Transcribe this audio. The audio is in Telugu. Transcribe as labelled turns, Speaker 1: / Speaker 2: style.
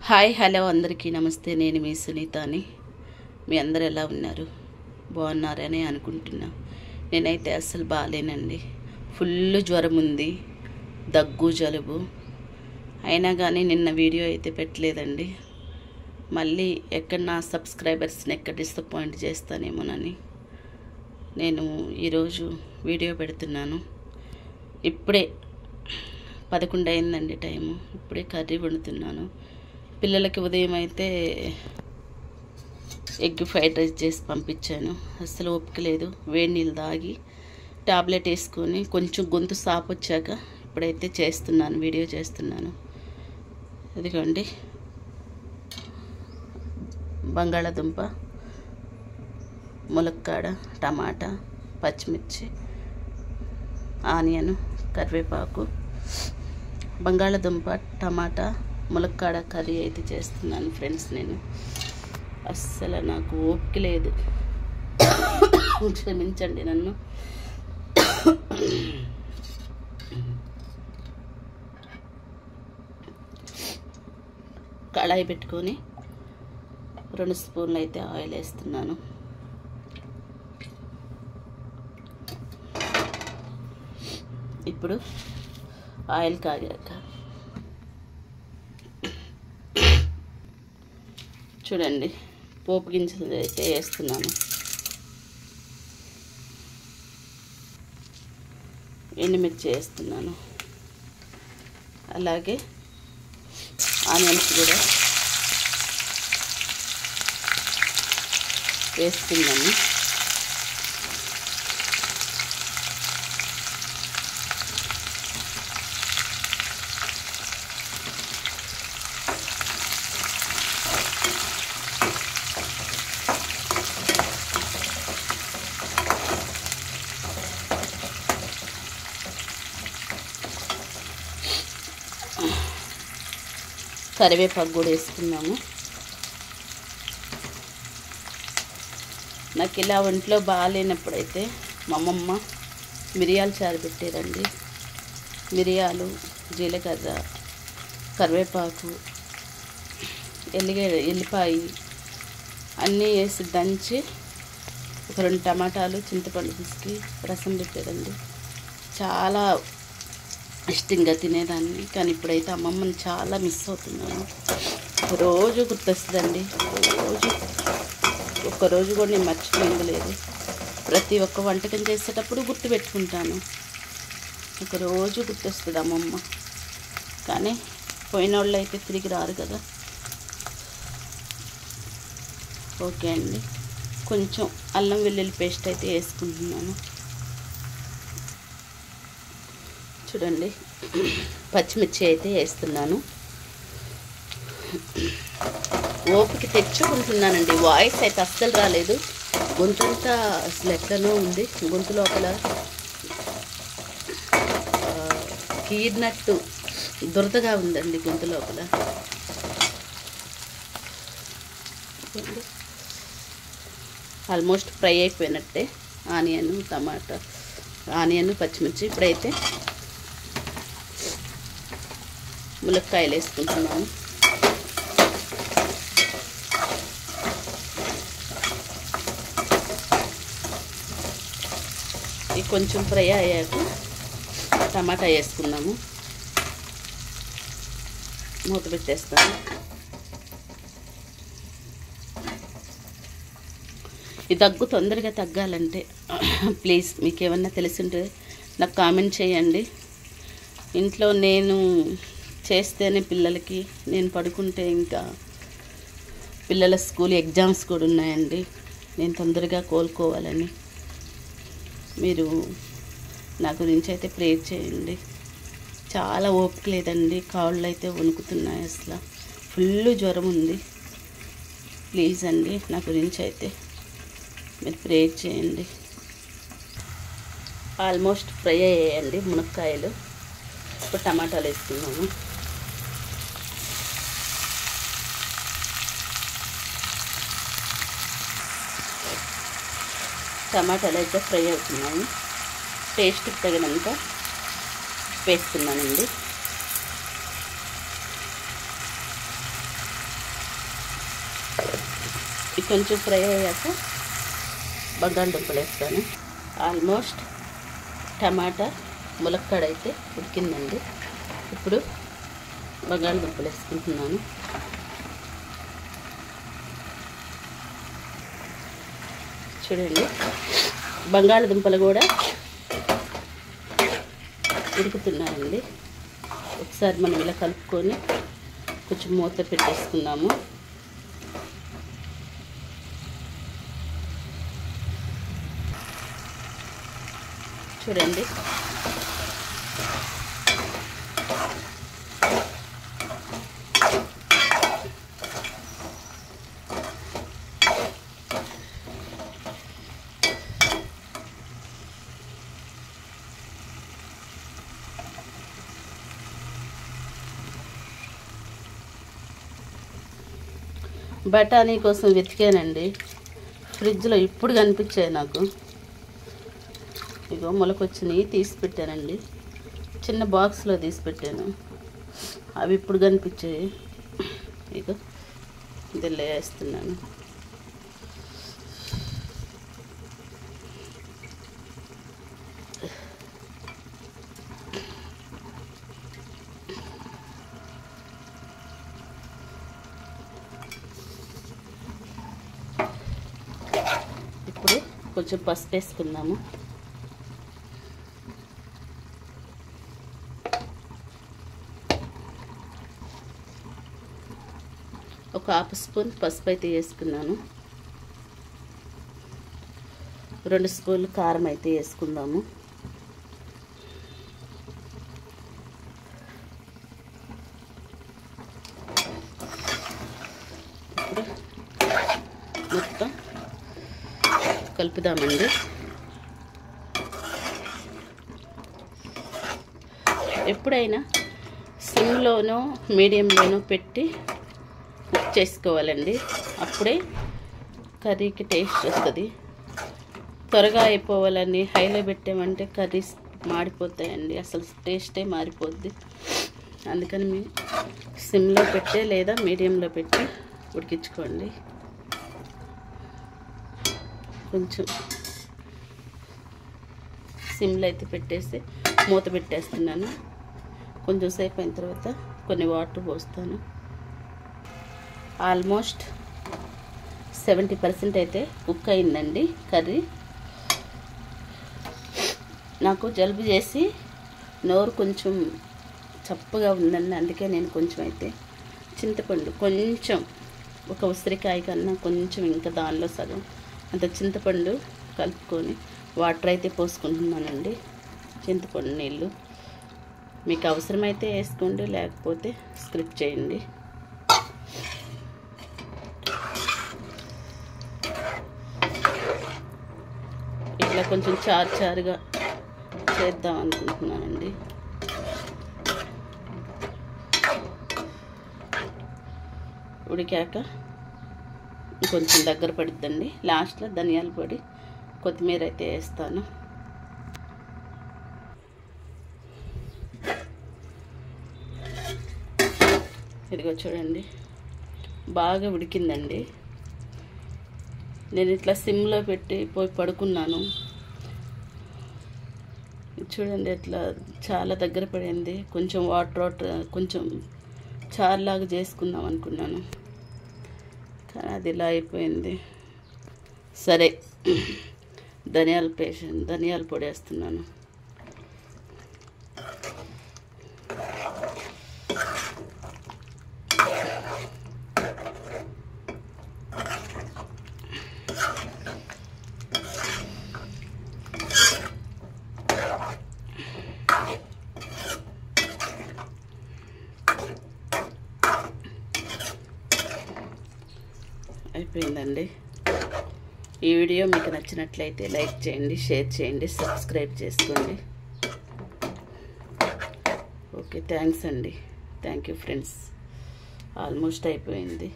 Speaker 1: హాయ్ హలో అందరికీ నమస్తే. నేను మీ సునీతని. మీ అందరు ఎలా ఉన్నారు? బాగున్నారని అనుకుంటున్నా. నేనైతే అస్సలు బాగాలేనండి. ఫుల్ జ్వరం ఉంది, దగ్గు జలుబు. అయినా కానీ నిన్న వీడియో అయితే పెట్టలేదండి. మళ్ళీ ఎక్కడ నా సబ్స్క్రైబర్స్ని ఎక్కడ డిసప్పాయింట్ చేస్తానేమోనని నేను ఈరోజు వీడియో పెడుతున్నాను. ఇప్పుడే 11 అయిందండి టైము. ఇప్పుడే కర్రీ వండుతున్నాను. పిల్లలకి ఉదయం అయితే ఎగ్ ఫ్రైడ్ రైస్ చేసి పంపించాను. అస్సలు ఓపిక లేదు. వేడి నీళ్ళు తాగి టాబ్లెట్ వేసుకొని కొంచెం గొంతు సాపు వచ్చాక ఇప్పుడైతే చేస్తున్నాను, వీడియో చేస్తున్నాను. ఇదిగోండి, బంగాళాదుంప, ములక్కాడ, టమాటా, పచ్చిమిర్చి, ఆనియన్, కరివేపాకు, బంగాళాదుంప, టమాటా, ములక్కాడ కర్రీ అయితే చేస్తున్నాను ఫ్రెండ్స్. నేను అస్సలు నాకు ఓపిక లేదు, క్షమించండి నన్ను. కళాయి పెట్టుకొని 2 స్పూన్లు అయితే ఆయిల్ వేస్తున్నాను. ఇప్పుడు ఆయిల్ కాగాక చూడండి, పోపు గింజలు అయితే వేస్తున్నాను. ఎండుమిర్చి వేస్తున్నాను, అలాగే ఆనియన్స్ కూడా వేస్తున్నాను. కరివేపాకు కూడా వేసుకున్నాము. నాకు ఇలా ఒంట్లో బాగాలేనప్పుడైతే మా అమ్మమ్మ మిరియాల చారు పెట్టేదండి. మిరియాలు, జీలకర్ర, కరివేపాకు, ఎల్లిపాయ అన్నీ వేసి దంచి ఒక 2 టమాటాలు, చింతపండు పిసికి రసం పెట్టేదండి. చాలా ఇష్టంగా తినేదాన్ని. కానీ ఇప్పుడైతే అమ్మమ్మని చాలా మిస్ అవుతున్నాను. రోజు గుర్తొస్తుందండి. ఒక్కరోజు కూడా నేను మర్చిపోయింది లేదు. ప్రతి ఒక్క వంటకం చేసేటప్పుడు గుర్తుపెట్టుకుంటాను. ఒకరోజు గుర్తొస్తుంది అమ్మమ్మ. కానీ పోయిన వాళ్ళు అయితే తిరిగి రారు కదా. ఓకే అండి, కొంచెం అల్లం వెల్లుల్లి పేస్ట్ అయితే వేసుకుంటున్నాను. చూడండి, పచ్చిమిర్చి అయితే వేస్తున్నాను. ఓపిక తెచ్చుకుంటున్నానండి. వాయిస్ అయితే అస్సలు రాలేదు. గొంతంతా అసలు ఎట్లనో ఉంది. గొంతు లోపల కీరినట్టు దురదగా ఉందండి గొంతు లోపల. ఆల్మోస్ట్ ఫ్రై అయిపోయినట్టే ఆనియన్, టమాటా, ఆనియన్, పచ్చిమిర్చి. ఇప్పుడైతే ములక్కాయలు వేసుకుంటున్నాను. ఇది కొంచెం ఫ్రై అయ్యాక టమాటా వేసుకున్నాము. మూత పెట్టేస్తాను. ఈ దగ్గు తొందరగా తగ్గాలంటే ప్లీజ్ మీకు ఏమన్నా తెలిసింటే నాకు కామెంట్ చేయండి. ఇంట్లో నేను చేస్తేనే పిల్లలకి, నేను పడుకుంటే ఇంకా పిల్లల స్కూల్ ఎగ్జామ్స్ కూడా ఉన్నాయండి. నేను తొందరగా కోలుకోవాలని మీరు నా గురించి అయితే ప్రేర్ చేయండి. చాలా ఓపిక లేదండి. కాళ్ళు అయితే వణుకుతున్నాయి. అసలు ఫుల్ జ్వరం ఉంది. ప్లీజ్ అండి, నా గురించి అయితే మీరు ప్రేర్ చేయండి. ఆల్మోస్ట్ ఫ్రై అయ్యాయండి మునక్కాయలు. ఇప్పుడు టమాటాలు వేసుకున్నాము. టమాటాలు అయితే ఫ్రై అవుతున్నాయి. టేస్ట్కి తగినంత వేస్తున్నానండి. ఇది కొంచెం ఫ్రై అయ్యాక బంగాళదుంపలు వేస్తాను. ఆల్మోస్ట్ టమాటా ములక్కాడ అయితే ఉడికిందండి. ఇప్పుడు బంగాళదుంపలు వేసుకుంటున్నాను. చూడండి, బంగాళదుంపలు కూడా ఉడుకుతున్నాయండి. ఒకసారి మనం ఇలా కలుపుకొని కొంచెం మూత పెట్టేసుకుందాము. చూడండి, బఠానీ కోసం వెతికానండి. ఫ్రిడ్జ్లో ఇప్పుడు కనిపించాయి నాకు. ఇగో మొలకొచ్చినాయి, తీసి పెట్టానండి. చిన్న బాక్స్లో తీసి పెట్టాను. అవి ఇప్పుడు కనిపించాయి. ఇగో ఇందులో వేస్తున్నాను. ఇప్పుడు కొంచెం పసుపు వేసుకుందాము. ఒక హాఫ్ స్పూన్ పసుపు అయితే వేసుకున్నాను. 2 స్పూన్లు కారం అయితే వేసుకుందాము. ఇప్పుడు మొత్తం కలుపుదామండి. ఎప్పుడైనా సిమ్లోనో మీడియంలోనో పెట్టి కుక్ చేసుకోవాలండి. అప్పుడే కర్రీకి టేస్ట్ వస్తుంది. త్వరగా అయిపోవాలని హైలో పెట్టామంటే కర్రీస్ మాడిపోతాయండి, అసలు టేస్టే మారిపోద్ది. అందుకని మీ సిమ్లో పెట్టే లేదా మీడియంలో పెట్టి ఉడికించుకోండి. కొంచెం సిమ్లో అయితే పెట్టేసి మూత పెట్టేస్తున్నాను. కొంచెం సేపు అయిన తర్వాత కొన్ని వాటర్ పోస్తాను. ఆల్మోస్ట్ 70% అయితే కుక్ అయిందండి కర్రీ. నాకు జలుబు చేసి నోరు కొంచెం చప్పగా ఉందండి. అందుకే నేను కొంచెం అయితే చింతపండు కొంచెం, ఒక ఉసిరికాయ కన్నా కొంచెం ఇంకా దానిలో సగం అంత చింతపండు కలుపుకొని వాటర్ అయితే పోసుకుంటున్నానండి. చింతపండు నీళ్ళు మీకు అవసరమైతే వేసుకోండి, లేకపోతే స్కిప్ చేయండి. ఇట్లా కొంచెం చారుగా చేద్దాం అనుకుంటున్నానండి. ఉడికాక కొంచెం దగ్గర పడుద్దండి. లాస్ట్లో ధనియాల పొడి, కొత్తిమీర అయితే వేస్తాను. ఇదిగో చూడండి, బాగా ఉడికిందండి. నేను ఇట్లా సిమ్లో పెట్టి పోయి పడుకున్నాను. చూడండి ఎట్లా చాలా దగ్గర పడింది. కొంచెం వాటర్ కొంచెం చారులాగా చేసుకుందాం అనుకున్నాను, కానీ అది ఇలా అయిపోయింది. సరే, ధనియాల పొడి వేస్తున్నాను. అయిపోయిందండి. ఈ వీడియో మీకు నచ్చినట్లయితే లైక్ చేయండి, షేర్ చేయండి, సబ్స్క్రైబ్ చేసుకోండి. ఓకే, థ్యాంక్స్ అండి. Thank you friends. ఆల్మోస్ట్ అయిపోయింది.